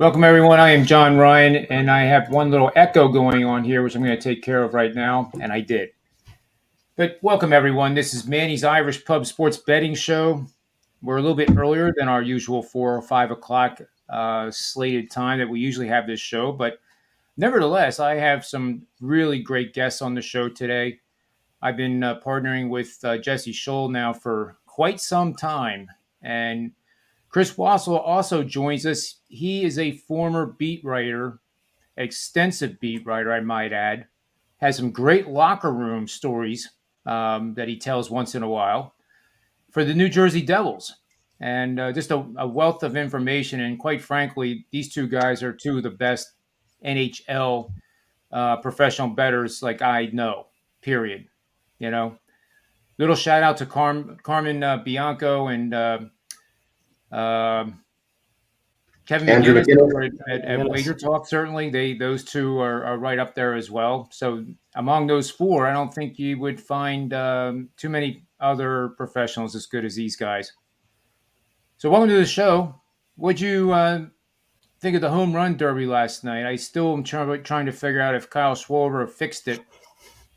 Welcome, everyone. I am John Ryan, and I have one little echo going on here, which I'm going to take care of right now, and I did. But welcome, everyone. This is Manny's Irish Pub Sports Betting Show. We're a little bit earlier than our usual 4 or 5 o'clock slated time that we usually have this show, but nevertheless, I have some really great guests on the show today. I've been partnering with Jesse Schule now for quite some time, and Chris Wassel also joins us. He is a former beat writer, extensive beat writer, I might add. Has some great locker room stories that he tells once in a while for the New Jersey Devils. And just a wealth of information. And quite frankly, these two guys are two of the best NHL professional bettors like I know, period. You know, little shout out to Carmen Bianco and Kevin Andrew McGinnis at McGinnis. Wager Talk. Certainly, those two are right up there as well. So among those four, I don't think you would find too many other professionals as good as these guys. So welcome to the show. What'd you think of the home run derby last night? I still am trying to figure out if Kyle Schwarber fixed it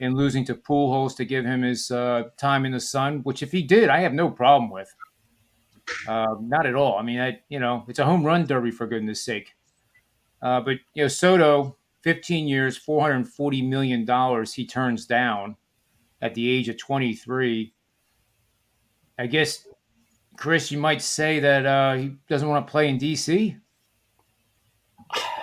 in losing to Pujols to give him his time in the sun, which if he did, I have no problem with. Not at all. I mean, it's a home run derby for goodness sake. But Soto, 15 years, $440 million he turns down at the age of 23. I guess, Chris, you might say that he doesn't want to play in D.C.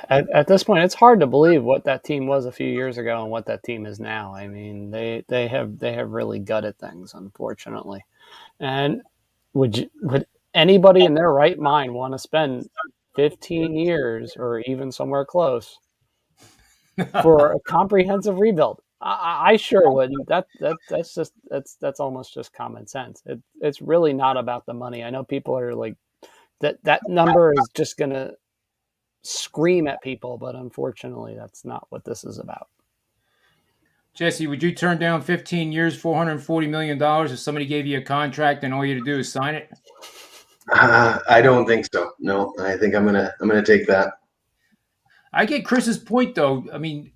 At this point, it's hard to believe what that team was a few years ago and what that team is now. I mean, they have really gutted things, unfortunately. And would anybody in their right mind want to spend 15 years or even somewhere close for a comprehensive rebuild? I sure wouldn't. That's almost just common sense. It's really not about the money. I know people are like that number is just going to scream at people, but unfortunately, that's not what this is about. Jesse, would you turn down 15 years, $440 million if somebody gave you a contract and all you had to do is sign it? I don't think so. No, I think I'm gonna take that. I get Chris's point, though. I mean,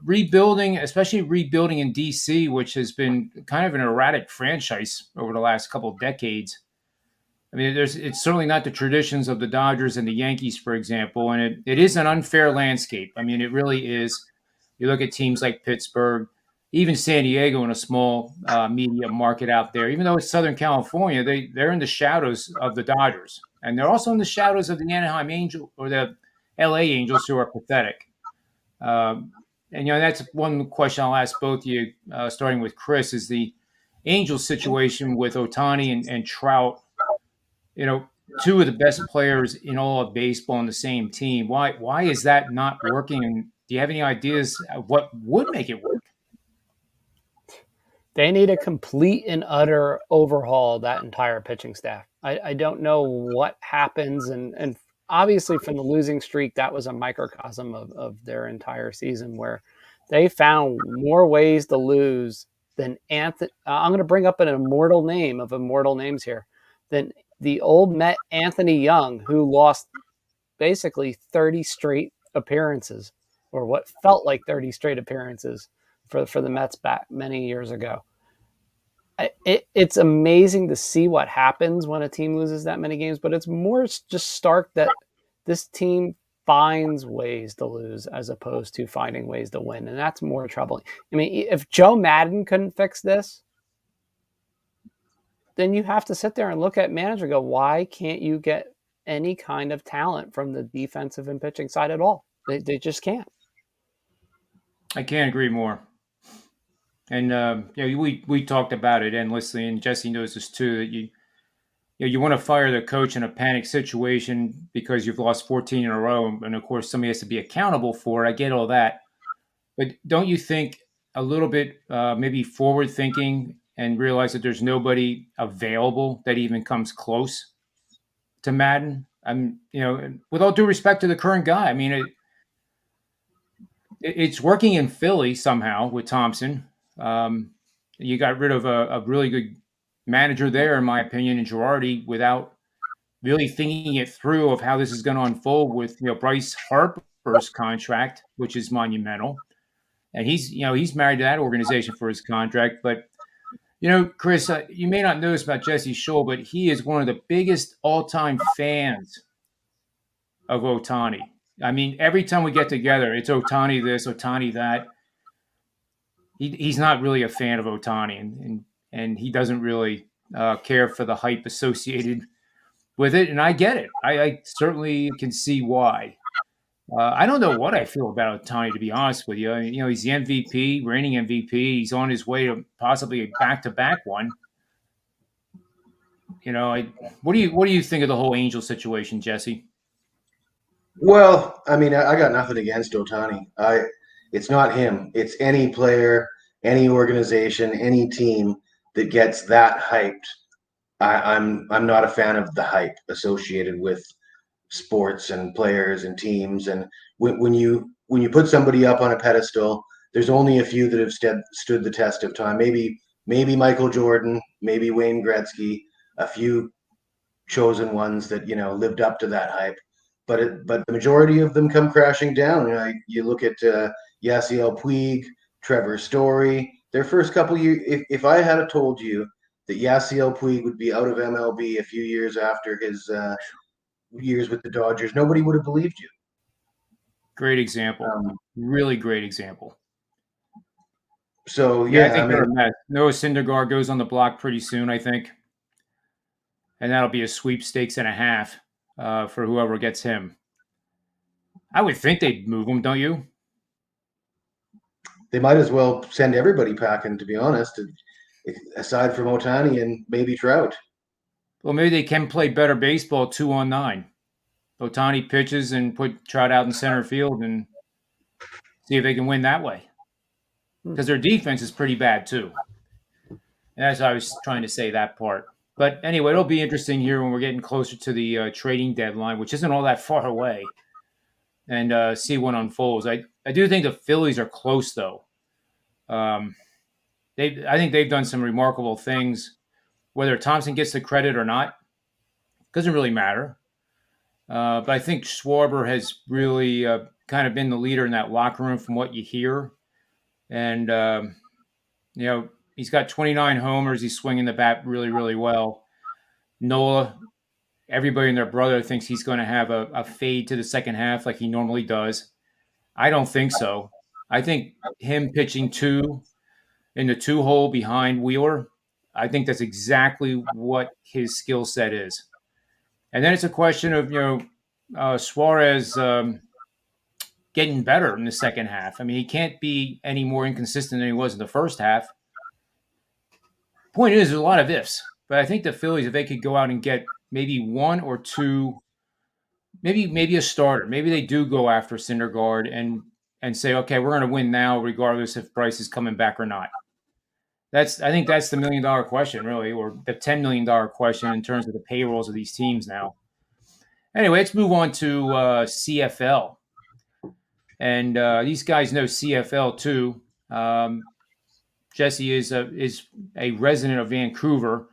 rebuilding, especially rebuilding in DC, which has been kind of an erratic franchise over the last couple of decades. I mean, it's certainly not the traditions of the Dodgers and the Yankees, for example, and it is an unfair landscape. I mean, it really is. You look at teams like Pittsburgh, even San Diego in a small media market out there, even though it's Southern California, they're in the shadows of the Dodgers. And they're also in the shadows of the Anaheim Angels or the LA Angels, who are pathetic. And that's one question I'll ask both of you, starting with Chris, is the Angels situation with Ohtani and Trout. Two of the best players in all of baseball on the same team. Why is that not working? And do you have any ideas of what would make it work? They need a complete and utter overhaul of that entire pitching staff. I don't know what happens. And obviously from the losing streak, that was a microcosm of their entire season where they found more ways to lose than Anthony. I'm going to bring up an immortal name of immortal names here than the old Met Anthony Young, who lost basically 30 straight appearances, or what felt like 30 straight appearances for the Mets back many years ago. It's amazing to see what happens when a team loses that many games, but it's more just stark that this team finds ways to lose as opposed to finding ways to win, and that's more troubling. I mean, if Joe Madden couldn't fix this, then you have to sit there and look at manager and go, why can't you get any kind of talent from the defensive and pitching side at all? They just can't. I can't agree more. And we talked about it endlessly, and Jesse knows this too. That you want to fire the coach in a panic situation because you've lost 14 in a row, and of course somebody has to be accountable for it. I get all that, but don't you think a little bit maybe forward thinking and realize that there's nobody available that even comes close to Madden? With all due respect to the current guy, I mean, it's working in Philly somehow with Thompson. You got rid of a really good manager there, in my opinion, in Girardi, without really thinking it through of how this is going to unfold with Bryce Harper's contract, which is monumental, and he's married to that organization for his contract. But Chris, you may not know this about Jesse Schule, but he is one of the biggest all-time fans of Ohtani. I mean, every time we get together, it's Ohtani this, Ohtani that. He's not really a fan of Ohtani, and he doesn't really care for the hype associated with it. And I get it. I certainly can see why. I don't know what I feel about Ohtani, to be honest with you. I mean, he's the MVP, reigning MVP. He's on his way to possibly a back-to-back one. What do you think of the whole Angel situation, Jesse? Well, I mean, I got nothing against Ohtani. It's not him. It's any player, any organization, any team that gets that hyped. I'm not a fan of the hype associated with sports and players and teams. And when you put somebody up on a pedestal, there's only a few that have stood the test of time. Maybe Michael Jordan, maybe Wayne Gretzky, a few chosen ones that lived up to that hype. But the majority of them come crashing down. You look at Yasiel Puig, Trevor Story. Their first couple years, if I had told you that Yasiel Puig would be out of MLB a few years after his years with the Dodgers, nobody would have believed you. Great example. Really great example. So, I think they're a mess. Noah Syndergaard goes on the block pretty soon, I think. And that'll be a sweepstakes and a half for whoever gets him. I would think they'd move him, don't you? They might as well send everybody packing, to be honest, aside from Ohtani and maybe Trout. Well, maybe they can play better baseball 2-on-9. Ohtani pitches and put Trout out in center field and see if they can win that way. Because their defense is pretty bad too. And that's why I was trying to say that part. But anyway, it'll be interesting here when we're getting closer to the trading deadline, which isn't all that far away, and see what unfolds. I do think the Phillies are close, though. I think they've done some remarkable things. Whether Thompson gets the credit or not doesn't really matter. But I think Schwarber has really kind of been the leader in that locker room from what you hear. And, he's got 29 homers. He's swinging the bat really, really well. Nola, everybody and their brother thinks he's going to have a fade to the second half like he normally does. I don't think so. I think him pitching in the 2-hole behind Wheeler, I think that's exactly what his skill set is. And then it's a question of, Suarez getting better in the second half. I mean, he can't be any more inconsistent than he was in the first half. Point is, there's a lot of ifs. But I think the Phillies, if they could go out and get maybe one or two, maybe a starter, maybe they do go after Syndergaard and say, okay, we're going to win now, regardless if Bryce is coming back or not. I think that's the $1 million question, really, or the $10 million question in terms of the payrolls of these teams now. Anyway, let's move on to CFL. And these guys know CFL too. Jesse is a resident of Vancouver.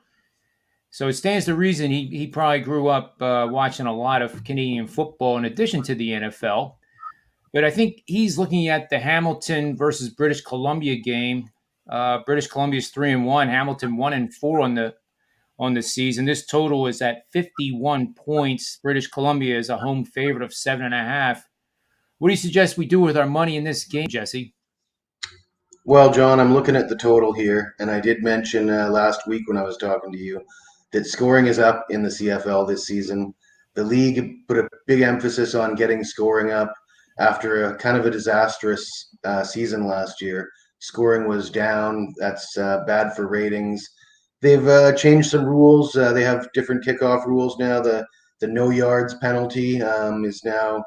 So it stands to reason he probably grew up watching a lot of Canadian football in addition to the NFL. But I think he's looking at the Hamilton versus British Columbia game. British Columbia is 3-1. Hamilton 1-4 on the season. This total is at 51 points. British Columbia is a home favorite of 7.5. What do you suggest we do with our money in this game, Jesse? Well, John, I'm looking at the total here, and I did mention last week when I was talking to you that scoring is up in the CFL this season. The league put a big emphasis on getting scoring up after a kind of a disastrous season last year. Scoring was down. That's bad for ratings. They've changed some rules. They have different kickoff rules now. The no yards penalty is now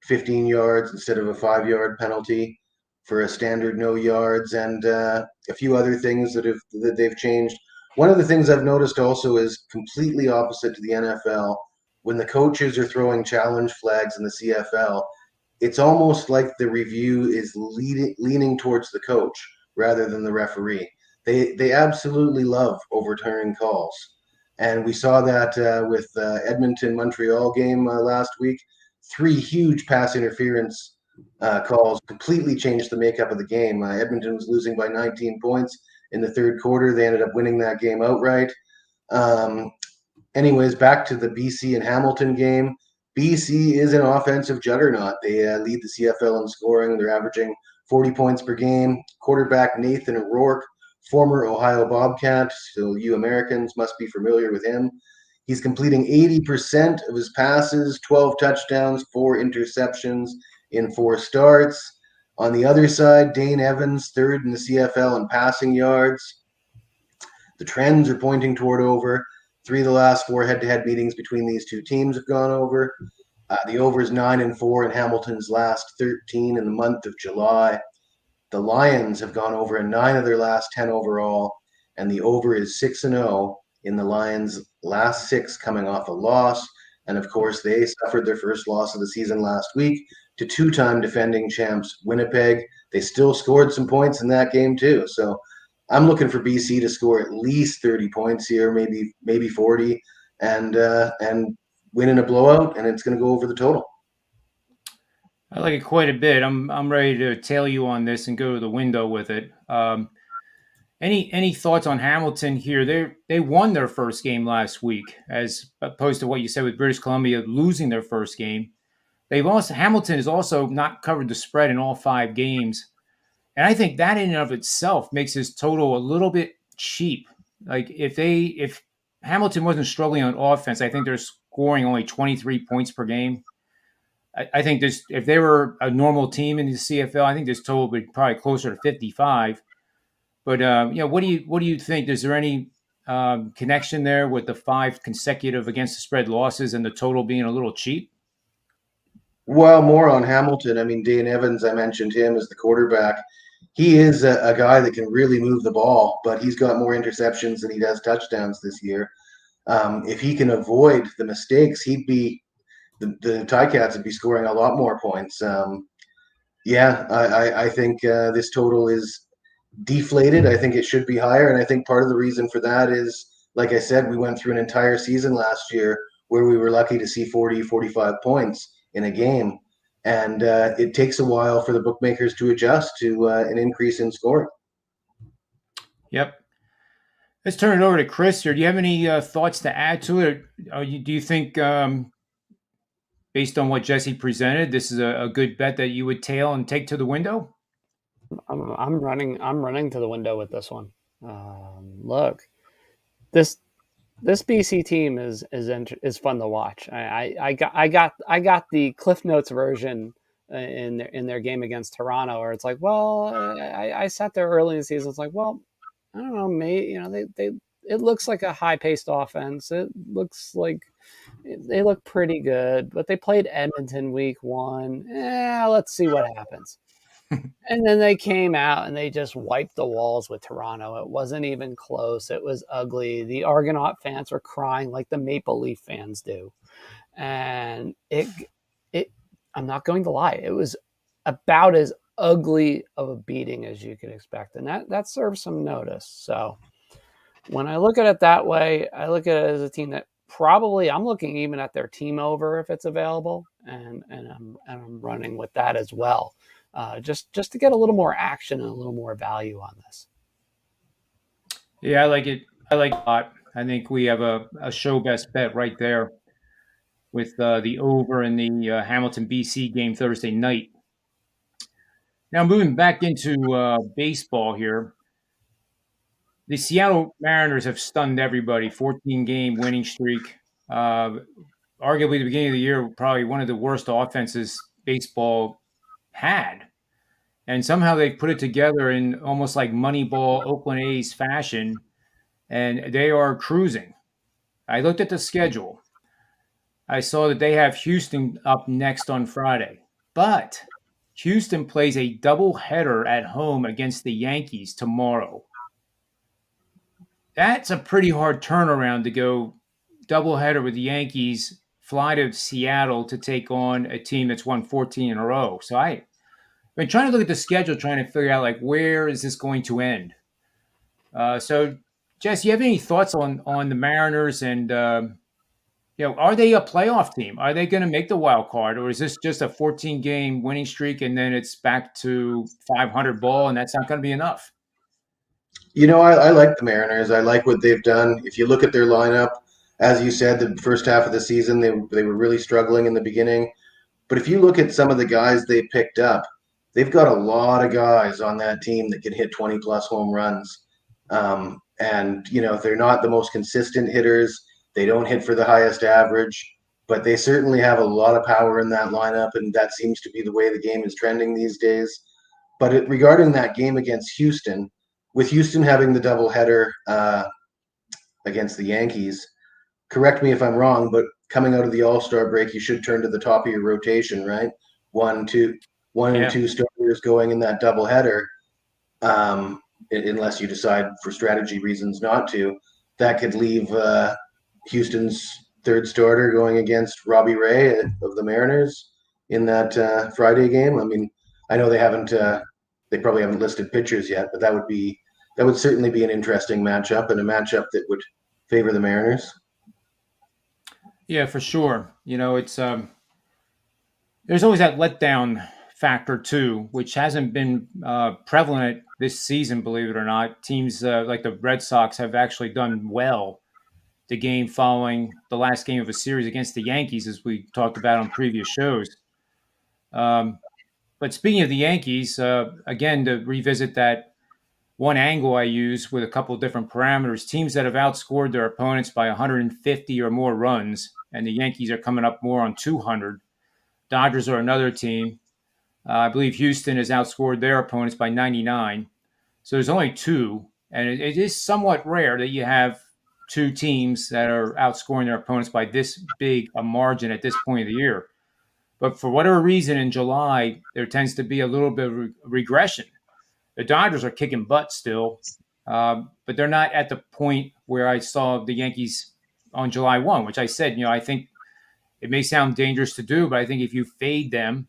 15 yards instead of a 5-yard penalty for a standard no yards, and a few other things that they've changed. One of the things I've noticed also is completely opposite to the NFL. When the coaches are throwing challenge flags in the CFL, it's almost like the review is leaning towards the coach rather than the referee. They absolutely love overturning calls. And we saw that with Edmonton-Montreal game last week. 3 huge pass interference calls completely changed the makeup of the game. Edmonton was losing by 19 points in the third quarter. They ended up winning that game outright. Anyways, back to the BC and Hamilton game. BC is an offensive juggernaut. They lead the CFL in scoring. They're averaging 40 points per game. Quarterback Nathan O'Rourke, former Ohio Bobcat, so you Americans must be familiar with him. He's completing 80% of his passes, 12 touchdowns, 4 interceptions in 4 starts. On the other side, Dane Evans, third in the CFL in passing yards. The trends are pointing toward over. 3 of the last 4 head-to-head meetings between these two teams have gone over. The over is 9-4 in Hamilton's last 13 in the month of July. The Lions have gone over in 9 of their last 10 overall, and the over is 6-0 in the Lions' last 6 coming off a loss. And of course, they suffered their first loss of the season last week to 2-time defending champs Winnipeg. They still scored some points in that game too. So I'm looking for BC to score at least 30 points here, maybe 40, and win in a blowout, and it's going to go over the total. I like it quite a bit. I'm ready to tail you on this and go to the window with it. Any thoughts on Hamilton here? They won their first game last week, as opposed to what you said with British Columbia losing their first game. Hamilton has also not covered the spread in all 5 games, and I think that in and of itself makes his total a little bit cheap. Like if Hamilton wasn't struggling on offense, I think they're scoring only 23 points per game. I think this, if they were a normal team in the CFL, I think this total would be probably closer to 55. But what do you think? Is there any connection there with the 5 consecutive against the spread losses and the total being a little cheap? Well, more on Hamilton. I mean, Dane Evans, I mentioned him as the quarterback. He is a guy that can really move the ball, but he's got more interceptions than he does touchdowns this year. If he can avoid the mistakes, he'd be the Ticats would be scoring a lot more points. I think this total is deflated. I think it should be higher, and I think part of the reason for that is, like I said, we went through an entire season last year where we were lucky to see 40, 45 points in a game, and it takes a while for the bookmakers to adjust to an increase in scoring. Yep. Let's turn it over to Chris here. Do you have any thoughts to add to it? Do you think, based on what Jesse presented, this is a good bet that you would tail and take to the window? I'm running to the window with this one. Look, this BC team is fun to watch. I got the Cliff Notes version in their game against Toronto, where it's like, well, I sat there early in the season. It's like, well, I don't know, maybe it looks like a high paced offense. It looks like they look pretty good, but they played Edmonton week 1. Let's see what happens. And then they came out and they just wiped the walls with Toronto. It wasn't even close. It was ugly. The Argonaut fans were crying like the Maple Leaf fans do. And I'm not going to lie, it was about as ugly of a beating as you could expect. And that serves some notice. So when I look at it that way, I look at it as a team that probably, I'm looking even at their team over if it's available, and I'm running with that as well. Just to get a little more action and a little more value on this. Yeah, I like it. I like it a lot. I think we have a show best bet right there with the over in the Hamilton BC game Thursday night. Now moving back into baseball here. The Seattle Mariners have stunned everybody. 14-game winning streak. Arguably, the beginning of the year, probably one of the worst offenses baseball had. And somehow they put it together in almost like Moneyball Oakland A's fashion, and they are cruising. I looked at the schedule. I saw that they have Houston up next on Friday. But Houston plays a doubleheader at home against the Yankees tomorrow. That's a pretty hard turnaround to go doubleheader with the Yankees, fly to Seattle to take on a team that's won 14 in a row. So I've been trying to look at the schedule, trying to figure out, like, where is this going to end? So Jess, you have any thoughts on the Mariners and are they a playoff team? Are they going to make the wild card, or is this just a 14-game winning streak and then it's back to 500 ball and that's not going to be enough? I like the Mariners. I like what they've done. If you look at their lineup, as you said, the first half of the season, they were really struggling in the beginning. But if you look at some of the guys they picked up, they've got a lot of guys on that team that can hit 20 plus home runs. They're not the most consistent hitters. They don't hit for the highest average, but they certainly have a lot of power in that lineup, and that seems to be the way the game is trending these days. But regarding that game against Houston, with Houston having the doubleheader against the Yankees, correct me if I'm wrong, but coming out of the All-Star break, you should turn to the top of your rotation, right? One and two starters going in that doubleheader, unless you decide for strategy reasons not to. That could leave Houston's third starter going against Robbie Ray of the Mariners in that Friday game. I mean, I know they probably haven't listed pitchers yet, but that would certainly be an interesting matchup, and a matchup that would favor the Mariners. Yeah, for sure. It's there's always that letdown factor too, which hasn't been prevalent this season, believe it or not. Teams like the Red Sox have actually done well the game following the last game of a series against the Yankees, as we talked about on previous shows. But speaking of the Yankees, again, to revisit that one angle I use with a couple of different parameters, teams that have outscored their opponents by 150 or more runs, and the Yankees are coming up more on 200. Dodgers are another team. I believe Houston has outscored their opponents by 99. So there's only two, and it is somewhat rare that you have two teams that are outscoring their opponents by this big a margin at this point of the year. But for whatever reason, in July, there tends to be a little bit of regression. The Dodgers are kicking butt still, but they're not at the point where I saw the Yankees on July 1, which I said, I think it may sound dangerous to do, but I think if you fade them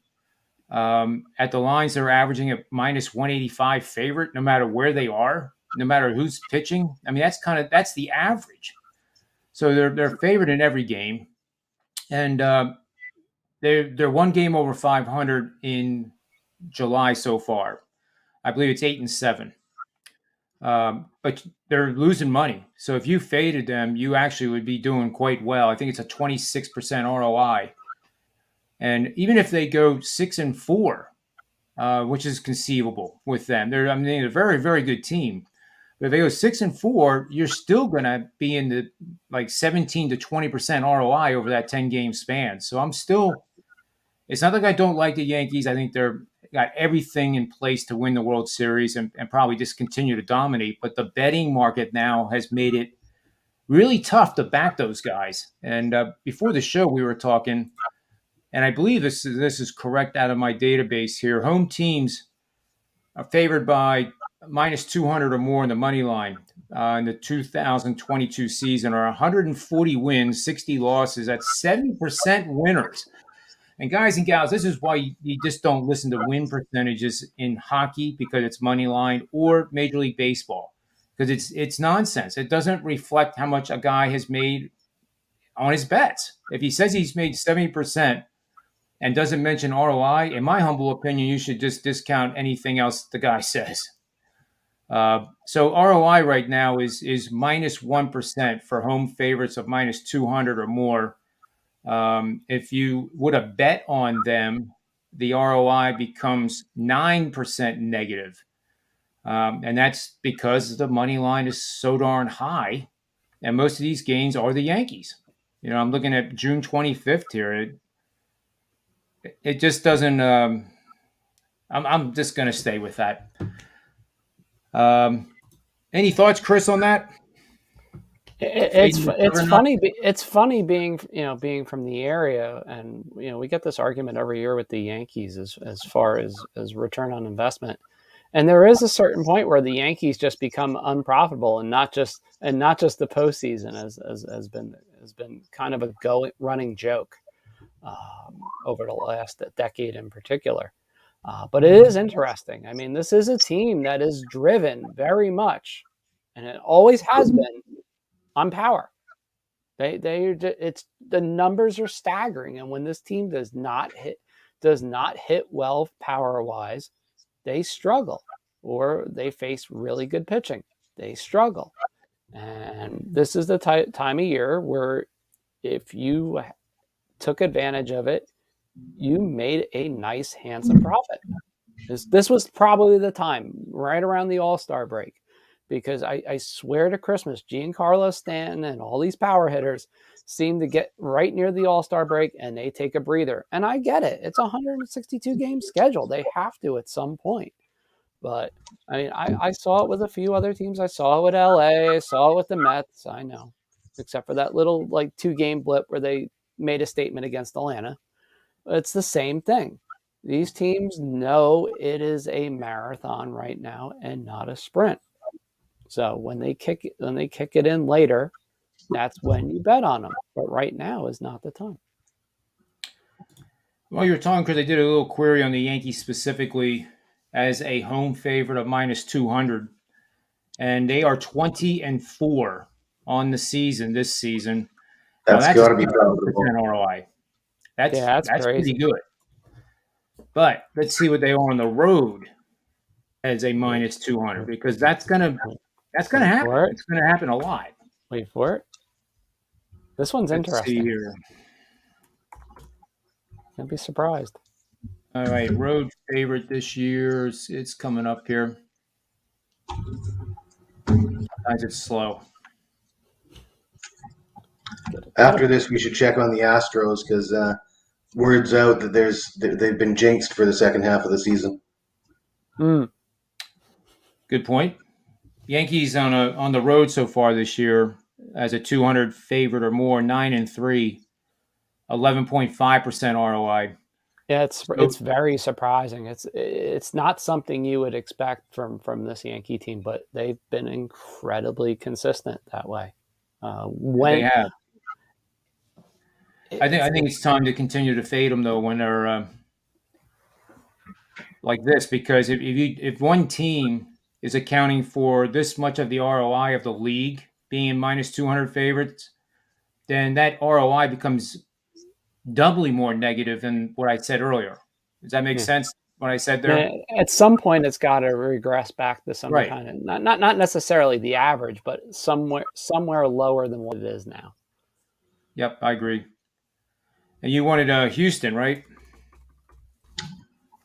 at the lines, they're averaging a minus 185 favorite, no matter where they are, no matter who's pitching. I mean, that's the average. So they're favored in every game, and they're one game over 500 in July so far. I believe it's 8-7. But they're losing money. So if you faded them, you actually would be doing quite well. I think it's a 26% ROI. And even if they go 6-4, which is conceivable with them, they're a very, very good team. But if they go 6-4, you're still going to be in the 17 to 20% ROI over that 10-game span. So it's not like I don't like the Yankees. I think they're got everything in place to win the World Series and probably just continue to dominate. But the betting market now has made it really tough to back those guys. And before the show, we were talking, and I believe this is correct out of my database here. Home teams are favored by minus 200 or more in the money line in the 2022 season, or 140 wins, 60 losses. That's 70% winners. And guys and gals, this is why you just don't listen to win percentages in hockey, because it's money line, or Major League Baseball, because it's nonsense. It doesn't reflect how much a guy has made on his bets. If he says he's made 70% and doesn't mention ROI, in my humble opinion, you should just discount anything else the guy says. So ROI right now is minus 1% for home favorites of minus 200 or more. If you would have bet on them, the ROI becomes 9% negative. And that's because the money line is so darn high. And most of these games are the Yankees. I'm looking at June 25th here. It just doesn't. I'm just going to stay with that. Any thoughts, Chris, on that? It's funny. It's funny being from the area, and we get this argument every year with the Yankees as far as return on investment. And there is a certain point where the Yankees just become unprofitable, and not just the postseason has been kind of a running joke over the last decade in particular. But it is interesting. I mean, this is a team that is driven very much, and it always has been on power. It's the numbers are staggering, and when this team does not hit well power wise, they struggle, or they face really good pitching. They struggle, and this is the time of year where if you took advantage of it, you made a nice, handsome profit. This was probably the time right around the All-Star break, because I swear to Christmas, Giancarlo Stanton and all these power hitters seem to get right near the All-Star break and they take a breather. And I get it. It's a 162 game schedule. They have to at some point. But I mean, I saw it with a few other teams. I saw it with LA. I saw it with the Mets. I know, except for that little like 2 game blip where they made a statement against Atlanta. It's the same thing. These teams know it is a marathon right now and not a sprint. So when they kick it in later, that's when you bet on them. But right now is not the time. Well, you're talking because I did a little query on the Yankees specifically as a home favorite of minus 200, and they are 20-4 on the season this season. Now That's that's a got to be 6% profitable. ROI. That's crazy. pretty good. But let's see what they are on the road as a minus 200, because that's gonna happen. It's gonna happen a lot. Wait for it. This one's Let's interesting. see here. Can't be surprised. All right, road favorite this year. It's coming up here. Sometimes it's slow. After this, we should check on the Astros because word's out that they've been jinxed for the second half of the season. Good point. Yankees on the road so far this year as a 200 favorite or more, 9-3, 11.5% ROI. Yeah, it's very surprising. It's not something you would expect from this Yankee team, but they've been incredibly consistent that way. They have. I think it's time to continue to fade them though when they're like this, because if one team is accounting for this much of the ROI of the league being minus 200 favorites, then that ROI becomes doubly more negative than what I said earlier. Does that make sense? What I said there? At some point, it's got to regress back to some Right. kind of not necessarily the average, but somewhere lower than what it is now. Yep, I agree. And you wanted Houston, right?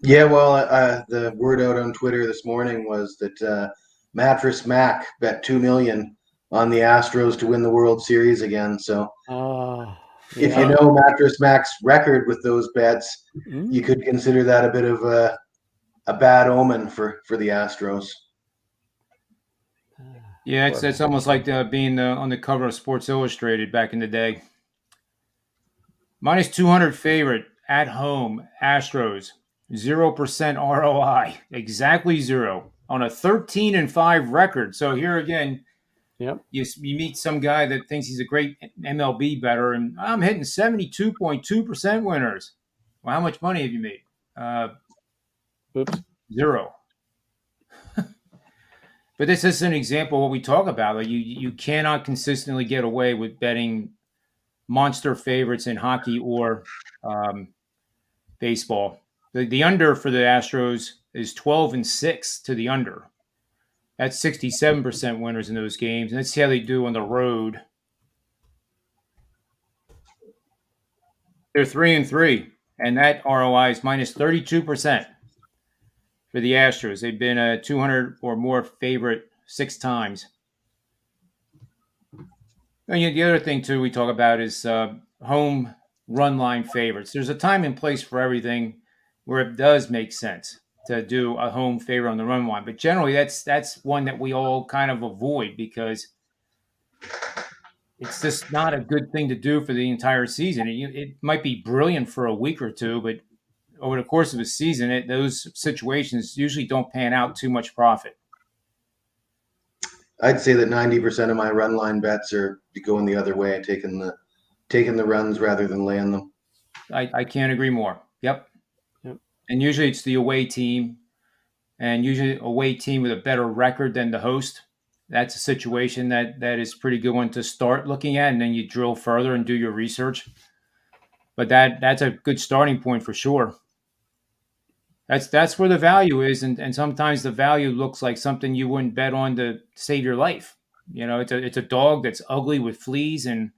Yeah, well, the word out on Twitter this morning was that Mattress Mac bet $2 million on the Astros to win the World Series again. So, if you know Mattress Mac's record with those bets, you could consider that a bit of a bad omen for the Astros. Yeah, it's almost like being on the cover of Sports Illustrated back in the day. Minus 200 favorite at home, Astros, 0% ROI, exactly zero on a 13-5 record. So here again, you meet some guy that thinks he's a great MLB bettor, and I'm hitting 72.2% winners. Well, how much money have you made? Zero. But this is an example of what we talk about. Like you cannot consistently get away with betting monster favorites in hockey or baseball. The under for the Astros is 12-6 to the under. That's 67% winners in those games. And let's see how they do on the road. They're 3-3, and that ROI is minus 32% for the Astros. They've been a 200 or more favorite 6 times. And the other thing, too, we talk about is home run line favorites. There's a time and place for everything where it does make sense to do a home favorite on the run line. But generally, that's one that we all kind of avoid because it's just not a good thing to do for the entire season. It might be brilliant for a week or two, but over the course of a season, those situations usually don't pan out too much profit. I'd say that 90% of my run line bets are going the other way, taking the runs rather than laying them. I can't agree more. Yep. And usually it's the away team, and usually away team with a better record than the host. that's a situation that is pretty good one to start looking at, and then you drill further and do your research. But that's a good starting point for sure. That's where the value is, and sometimes the value looks like something you wouldn't bet on to save your life. It's a dog that's ugly with fleas, and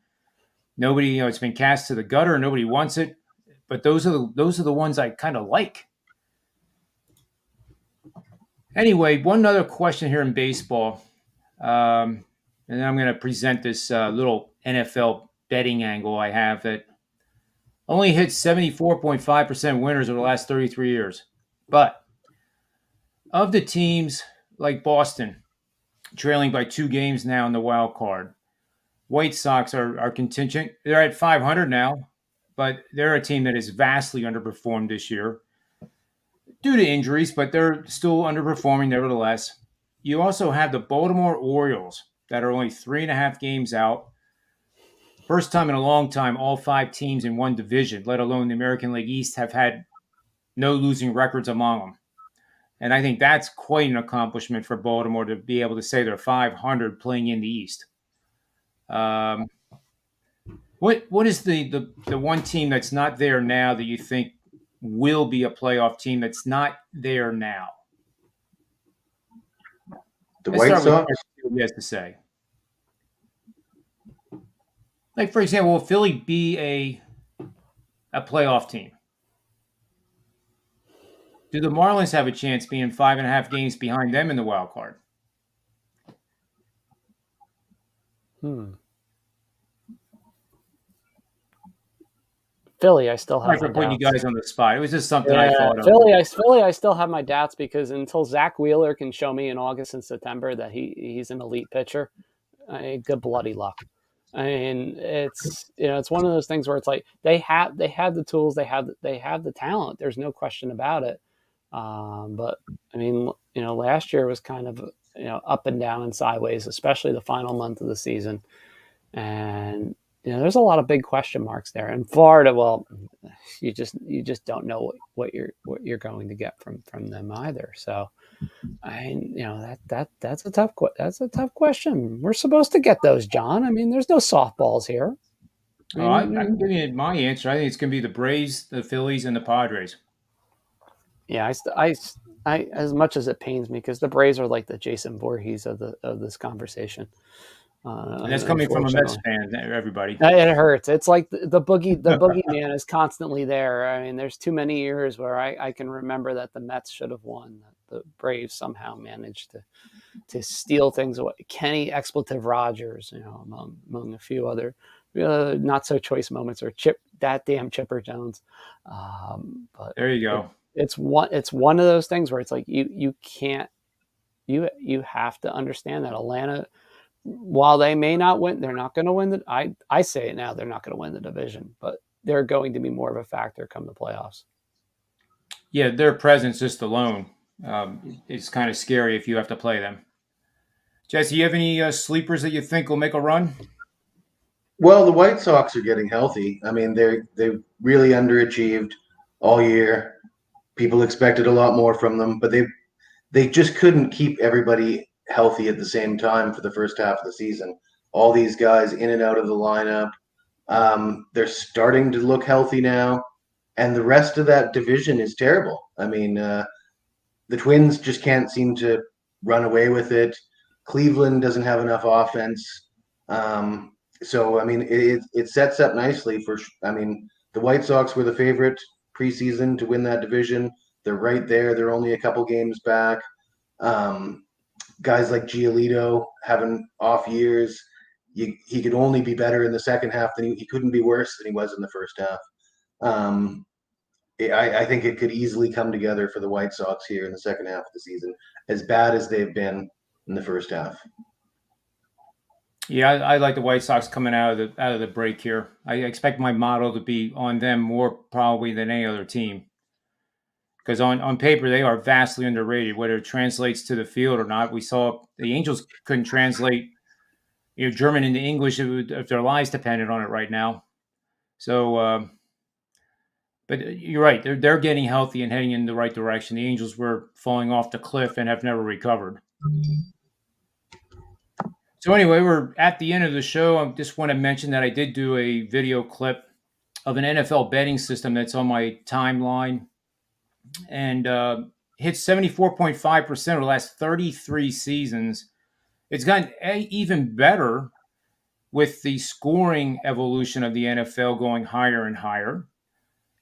nobody, it's been cast to the gutter, and nobody wants it. But those are the ones I kind of like. Anyway, one other question here in baseball, and then I'm going to present this little NFL betting angle I have that only hits 74.5% winners over the last 33 years. But of the teams like Boston, trailing by 2 games now in the wild card, White Sox are contingent. They're at 500 now, but they're a team that has vastly underperformed this year due to injuries, but they're still underperforming nevertheless. You also have the Baltimore Orioles that are only 3.5 games out. First time in a long time, all 5 teams in one division, let alone the American League East, have had no losing records among them. And I think that's quite an accomplishment for Baltimore to be able to say they're 500 playing in the East. What is the one team that's not there now that you think will be a playoff team that's not there now? The White Sox? He has to say. Like, for example, will Philly be a playoff team? Do the Marlins have a chance being 5.5 games behind them in the wild card? Philly, I still have. Sorry for putting you guys on the spot. It was just something I thought of. Philly, I still have my doubts because until Zach Wheeler can show me in August and September that he's an elite pitcher, good bloody luck. I mean, it's one of those things where it's like they have the tools, they have the talent. There's no question about it. But I mean, last year was kind of up and down and sideways, especially the final month of the season, and there's a lot of big question marks there. And Florida, well, you just don't know what you're going to get from them either. So, that's a tough question. We're supposed to get those, John. I mean, there's no softballs here. I can give you my answer. I think it's going to be the Braves, the Phillies, and the Padres. Yeah, I as much as it pains me because the Braves are like the Jason Voorhees of this conversation. And that's coming from a Mets fan, everybody. It hurts. It's like the boogeyman is constantly there. I mean, there's too many years where I can remember that the Mets should have won. The Braves somehow managed to steal things away. Kenny Expletive Rogers, among a few other not so choice moments, or that damn Chipper Jones. But there you go. It's one of those things where it's like you can't you have to understand that Atlanta, while they may not win, they're not going to win I say it now, they're not going to win the division, but they're going to be more of a factor come the playoffs. Yeah, their presence just alone, it's kind of scary if you have to play them. Jesse, you have any sleepers that you think will make a run? Well, the White Sox are getting healthy. I mean, they really underachieved all year. People expected a lot more from them, but they just couldn't keep everybody healthy at the same time for the first half of the season. All these guys in and out of the lineup. They're starting to look healthy now, and the rest of that division is terrible. I mean, the Twins just can't seem to run away with it. Cleveland doesn't have enough offense. So, I mean, it sets up nicely for, I mean, the White Sox were the favorite preseason to win that division. They're right there. They're only a couple games back. Guys like Giolito having off years. He could only be better in the second half than he couldn't be worse than he was in the first half. I think it could easily come together for the White Sox here in the second half of the season, as bad as they've been in the first half. Yeah, I like the White Sox coming out of the break here. I expect my model to be on them more probably than any other team, because on paper they are vastly underrated. Whether it translates to the field or not, we saw the Angels couldn't translate German into English if their lives depended on it right now. So, but you're right. They're getting healthy and heading in the right direction. The Angels were falling off the cliff and have never recovered. So anyway, we're at the end of the show. I just want to mention that I did do a video clip of an NFL betting system that's on my timeline, and hit 74.5% over the last 33 seasons. It's gotten even better with the scoring evolution of the NFL going higher and higher.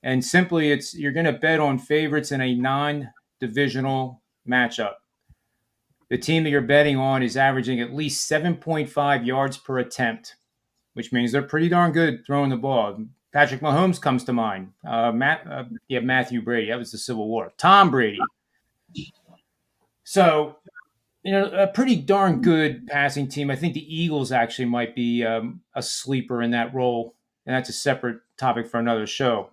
And simply, you're going to bet on favorites in a non-divisional matchup. The team that you're betting on is averaging at least 7.5 yards per attempt, which means they're pretty darn good throwing the ball. Patrick Mahomes comes to mind. Matthew Brady. That was the Civil War. Tom Brady. So, a pretty darn good passing team. I think the Eagles actually might be a sleeper in that role, and that's a separate topic for another show.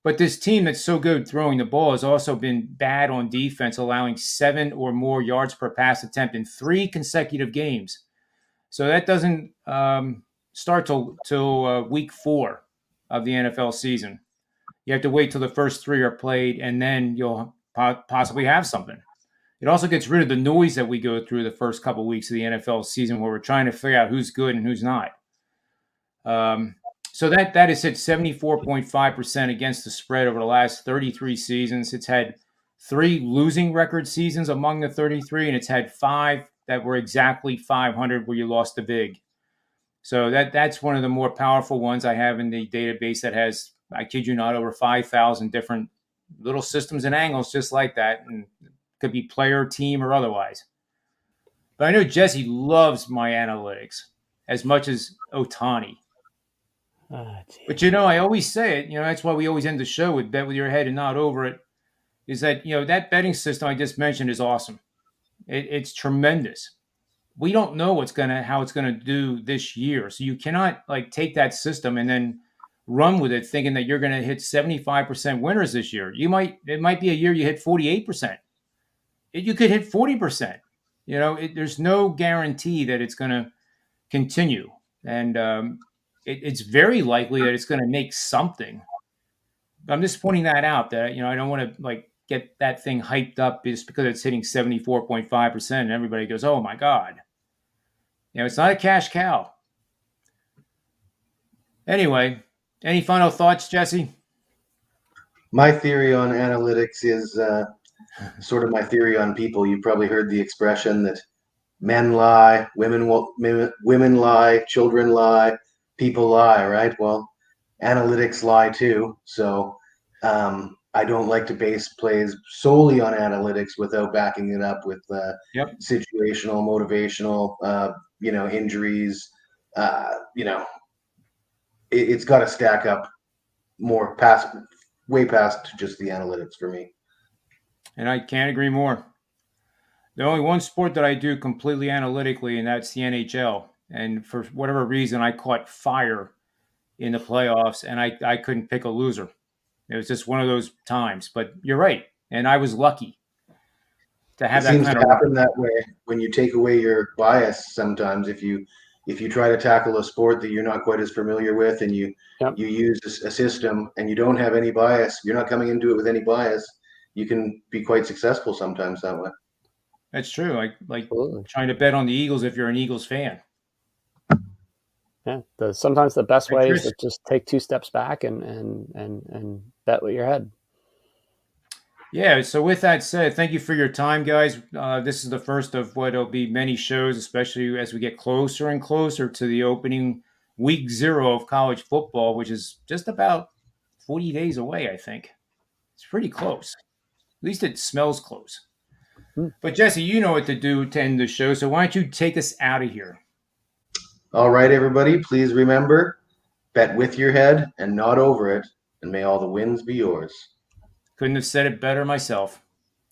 But this team that's so good throwing the ball has also been bad on defense, allowing 7 or more yards per pass attempt in 3 consecutive games. So that doesn't start till week 4 of the NFL season. You have to wait till the first 3 are played, and then you'll possibly have something. It also gets rid of the noise that we go through the first couple of weeks of the NFL season where we're trying to figure out who's good and who's not. So that has hit 74.5% against the spread over the last 33 seasons. It's had 3 losing record seasons among the 33, and it's had 5 that were exactly 500 where you lost the big. So that's one of the more powerful ones I have in the database that has, I kid you not, over 5,000 different little systems and angles just like that. And it could be player, team, or otherwise. But I know Jesse loves my analytics as much as Ohtani. But, I always say it, that's why we always end the show with bet with your head and not over it, is that, that betting system I just mentioned is awesome. It's tremendous. We don't know how it's going to do this year. So you cannot take that system and then run with it thinking that you're going to hit 75% winners this year. It might be a year you hit 48%. You could hit 40%. There's no guarantee that it's going to continue. And it's very likely that it's going to make something. I'm just pointing that out that, I don't want to get that thing hyped up just because it's hitting 74.5% and everybody goes, oh my God. It's not a cash cow. Anyway, any final thoughts, Jesse? My theory on analytics is sort of my theory on people. You've probably heard the expression that men lie, women lie, children lie, people lie, right? Well, analytics lie too. So I don't like to base plays solely on analytics without backing it up with situational, motivational, injuries. It's got to stack up more way past just the analytics for me. And I can't agree more. There's only one sport that I do completely analytically, and that's the NHL. And for whatever reason, I caught fire in the playoffs, and I couldn't pick a loser. It was just one of those times. But you're right, and I was lucky to have that kind of. It seems to happen that way when you take away your bias. Sometimes, if you try to tackle a sport that you're not quite as familiar with, and you use a system, and you don't have any bias, you're not coming into it with any bias. You can be quite successful sometimes that way. That's true. Like trying to bet on the Eagles if you're an Eagles fan. Yeah. Sometimes the best way is to just take 2 steps back and bet with your head. Yeah. So with that said, thank you for your time, guys. This is the first of what will be many shows, especially as we get closer and closer to the opening week 0 of college football, which is just about 40 days away, I think. It's pretty close. At least it smells close. But Jesse, you know what to do to end the show, so why don't you take us out of here? All right, everybody, please remember, bet with your head and not over it, and may all the wins be yours. Couldn't have said it better myself.